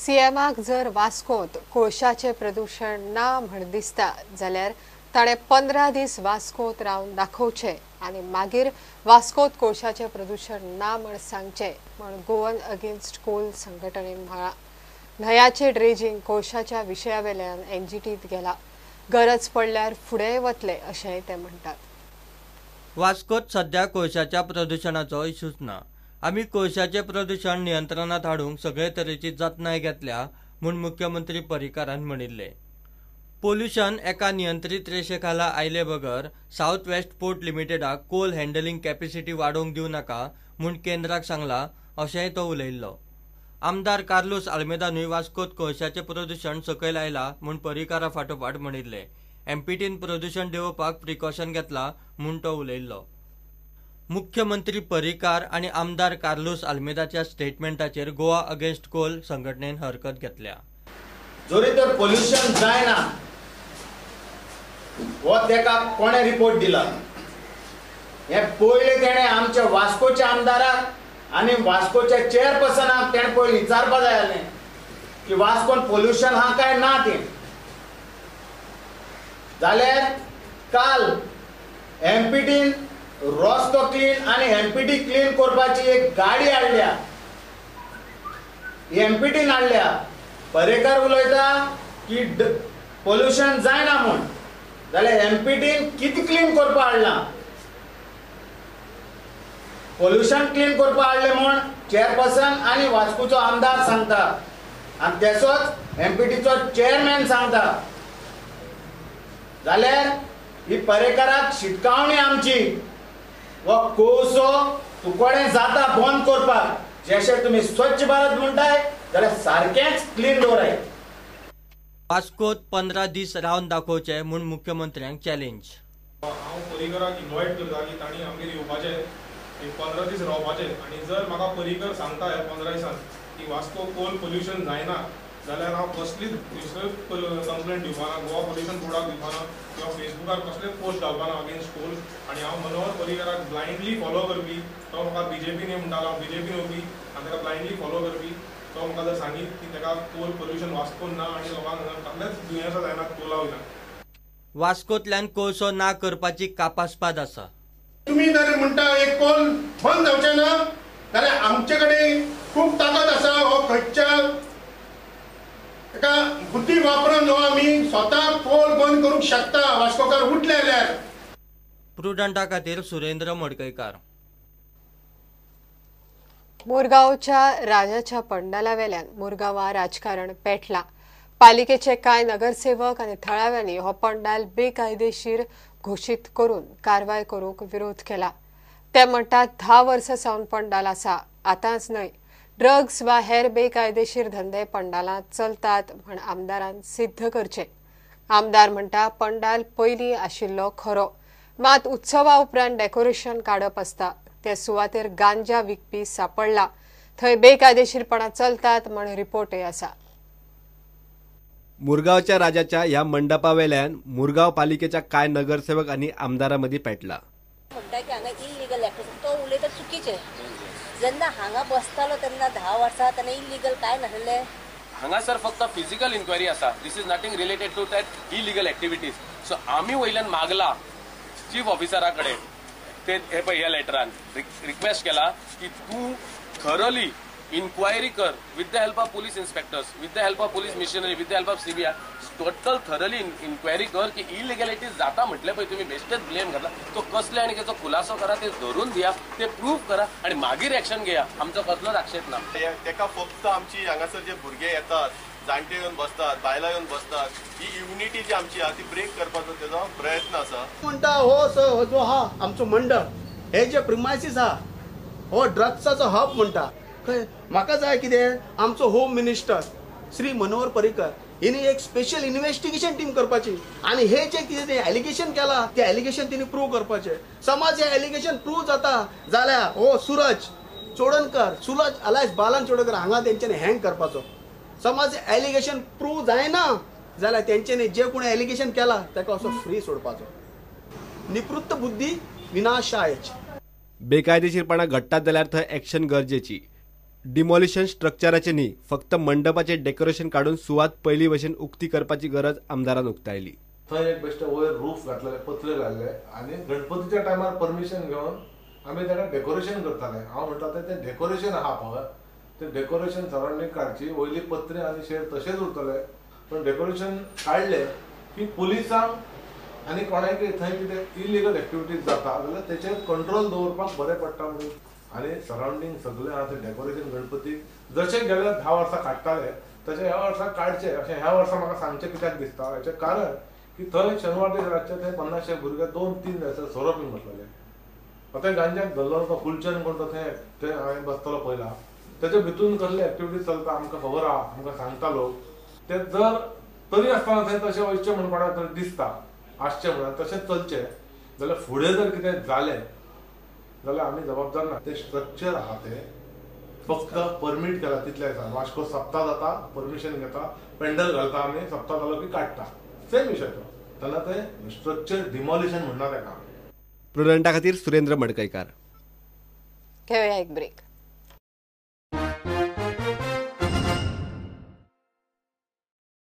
सीएमाक जर वास्कोत कोळशाचे प्रदूषण ना म्हण दिसता जाल्यार ताणे 15 दीस वास्कोत रावन दाखोवचे आनी मागीर वास्कोत कोळशाचे प्रदूषण ना म्हण सांगचे म्हण गोवन अगेन्स्ट कोल संघटनेन म्हळां. न्हंयाचे ड्रेजिंग कोळशाच्या विशयावेल्यान एनजीटीत गेला. गरज पडल्यार फुडेंय वतले अशेंय ते म्हणटात. वास्कोत सध्या कोळशाच्या प्रदूषणाचो इशूच ना. आमी कोळशाचे प्रदूषण नियंत्रणात हाडूंक सगळे तरेची जतनाय घेतल्या म्हूण मुख्यमंत्री पर्रीकारान म्हणिल्ले. पोल्युशन एका नियंत्रीत रेशेखाला आयले बगर साउथ वेस्ट पोर्ट लिमिटेडाक कोल हँडलिंग कॅपॅसिटी वाडोवंक दिवं नाका म्हूण केंद्राक सांगला अशेंय तो उलयल्लो. आमदार कार्लोस आल्मेदानूय वास्कोत कोळशाचें प्रदूषण सकयल आयला म्हूण पर्रीकारा फाटोफाट म्हणिल्ले. एमपीटीन प्रदूषण देंवोवपाक प्रिकॉशन घेतला म्हूण तो उलयल्लो. मुख्यमंत्री पर्रीकार आनी आमदार कार्लोस आल्मेदाच्या स्टेटमेंटाचेर गोवा अगेन्स्ट कोल संघटनेन हरकत घेतल्या. जरी तर पोल्युशन जायना हो तेका कोणे रिपोर्ट दिला हे पयले तेणे आमच्या वास्कोच्या आमदाराक आनी वास्कोच्या चेअरपर्सनाक तेणे पयलीं विचारपा जाय आसलें की वास्कोन पोल्युशन हा काय ना तें. जाल्यार काल एमपीटीन रस्तो क्लीन आनी एमपीटी क्लीन करपाची एक गाडी हाडल्या. एमपीटीन हाडल्या. पर्रेकार उलयता की पोल्युशन जायना म्हूण जाल्यार एमपीटीन कितें क्लीन करपा हाडला. पोल्युशन क्लीन करपा हाडले म्हूण चेअरपर्सन आनी वास्कोचो आमदार सांगता आनी तेसोच एमपीटीचो चेअरमॅन सांगता. जाल्यार ही पर्रेकाराक शिटकावणी आमची वो कोळसो तुकोडें जाता बंद करपाक जशें तुमी स्वच्छ भारत म्हणटाय जाल्यार सारकेंच क्लीन दवराय. वास्कोत 15 दीस रावन दाखोवचे म्हूण मुख्यमंत्र्यांक चॅलेंज. हांव पर्रीकाराक इन्वायट करता की तांणी आमगेर येवपाचें एक 15 दीस रावपाचें आनी जर म्हाका पर्रीकर सांगता ह्या 15 दिसान की वास्को कोल पोल्युशन जायना जाल्यार हांव कसलीच कंप्लेंट दिवपाना, गोवा पोल्युशन बोर्डाक दिवपाना किंवा फेसबुकार कसलेच पोस्ट घालपाना अगेन्स्ट कोल. आनी हांव मनोहर पर्रीकाराक ब्लायंडली फॉलो करपी. तो म्हाका बीजेपीन म्हणटालो हांव बीजेपीन येवपी आनी ताका ब्लायंडली फॉलो करपी. तो म्हाका जर सांगीत की ताका कोल पोल्युशन वास्कोन ना आनी लोकांक कसलेच दुयेंसां जायनात कोला वयल्यान. वास्कोतल्यान कोळसो ना करपाची कापासपाद आसा. तुम्ही जर म्हणटा एक कोल बंद जावचें ना जाल्यार आमचे कडेन खूब ताकद आसा. हो खंयच्या एका बुद्धी वापरून हो आमी स्वता कोल बंद करूंक शकता वास्कोकार उठले जाल्यार. प्रुडंटा खातीर सुरेंद्र मडकयकार. मुरगांवच्या राजाच्या पंडालावेल्यान मुरगांवां राजकारण पेटलां. पालिकेचे कांय नगरसेवक आनी थळाव्यांनी हो पंडाल बेकायदेशीर घोशीत करून कारवाय करूंक विरोध केला. ते म्हणटात 10 वर्सां सावन पंडाल आसा, आतांच न्हय. ड्रग्स वा हेर बेकायदेशीर धंदे पंडालांत चलतात म्हण आमदारान सिद्ध करचे. आमदार म्हणटा पंडाल पयलीं आशिल्लो खरो, मात उत्सवा उपरांत डेकोरेशन काडप आसता. ते सुवातेर गांजा विकपी सापडला. थंय बेकायदेशीरपणां चलतात म्हण रिपोर्टय आसा. मुरगांवच्या राजाच्या ह्या मंडपावेल्यान मुरगांव पालिकेच्या कांय नगरसेवक आनी आमदारां मदीं पेटला. म्हणटा की हांगा इल्लीगल एक्टिविटी तो उलयता चुकीचें. जेन्ना हांगा बसतालो तेन्ना 10 वर्सां तेन्ना इल्लीगल काय नासलें. हांगासर फक्त फिजिकल इन्क्वायरी आसा. This is nothing related to that illegal activities. So आमी वयल्यान मागला चीफ ऑफिसरा कडेन ते हे पळय ह्या लेटरान रिक्वेस्ट केला की तूं थरोली इन्क्वायरी कर with the help of police inspectors, with the help of police machinery, with the help of CBI. Total thoroughly inquiry कर की इलिगॅलिटीज जाता म्हटले पळय तुम्ही बेश्टेच ब्लेम घातला तो कसले आनी तेचो खुलासो करा, ते धरून दिया, ते प्रूव्ह करा आनी मागीर एक्शन घेया. आमचो कसलोच आक्षेप ना. तेका फक्त आमची हांगासर जे भुरगे येतात, जाणटे येवन बसतात, बायलां येवन बसतात, ही युनिटी जी आमची आहा ती ब्रेक करपाचो तेजो प्रयत्न आसा. म्हणटा हो जो हा आमचो मंडप हे जे प्रिमायसीस आहा हो ड्रग्साचो हब म्हणटा. म्हाका जाय कितें आमचो होम मिनिस्टर श्री मनोहर पर्रीकर हिने एक स्पेशल इन्व्हेस्टिगेशन टीम करपाची आनी हे जे कितें ते एलिगेशन केला ते एलिगेशन तिने प्रूव्ह करपाचे. समज हे एलिगेशन प्रूव्ह जाता जाल्यार हो सूरज चोडणकर, सूरज अलायस बालन चोडणकर हांगा तेंच्यांनी हँग करपाचो. समज एलिगेशन प्रूव्ह जायना जाल्यार तेंच्यांनी जे कोणी एलिगेशन केला ताका असो फ्री सोडपाचो. निपृत्त बुद्धी विनाशायच. बेकायदेशीरपणा घडटात जाल्यार थंय एक्शन गरजेची. डिमॉलिशन स्ट्रक्चराचे न्ही, फक्त मंडपाचे डेकोरेशन काढून सुवात पहिली भशेन उक्ती करपाची गरज आमदारान उक्तायली. थंय एक बेश्टे वयर रूफ घातलेले, पत्रे घातले आनी गणपतीच्या टायमार परमिशन घेवन आमी ताका डेकोरेशन करताले. हांव म्हणटा तें डेकोरेशन आहा पळय, तें डेकोरेशन सरावंडींग काडची, वयली पत्रे आनी शेड तशेंच उरतले, पण डेकोरेशन काडले की पुलिसांक आनी कोणाकय थंय कितें इलिगल एक्टिविटीज जाता जाल्यार तेचेर कंट्रोल दवरपाक बरें पडटा म्हणून. आनी सरावंडींग सगळें आहा तें डेकोरेशन गणपती जशें गेले 10 वर्सां काडटाले तशें ह्या वर्सा काडचे अशें ह्या वर्सा म्हाका सांगचें कित्याक दिसता. हेचें कारण की थंय शेनवार दीस रातचे थंय 50 भुरगे 2-3 दीस सोरोप बीन बसलेले. आतां गांजाक धरलो तो फुलचंद कोण तो थंय हांवें बसतलो पयला, तेचे भितून कसले एक्टिविटीज चलता आमकां खबर आहा, आमकां सांगता लोक. ते जर तरी आसतना थंय तशें वयचें म्हणून कोणाक तरी दिसता आसचें म्हणून तशेंच चलचें जाल्यार फुडें जर कितें जालें जाल्यार आमी जबाबदार ना. ते स्ट्रक्चर आहा ते फक्त परमीट केला तितले आसा. वास्को सप्ता जाता, परमिशन घेता, पेंडल घालता आमी, सप्ता जालो की काडटा, सेम विशय तो. तेन्ना ते स्ट्रक्चर डिमॉलिशन म्हणना तेका. प्रुडंटा खातीर सुरेंद्र मडकयकार. घेऊया एक ब्रेक.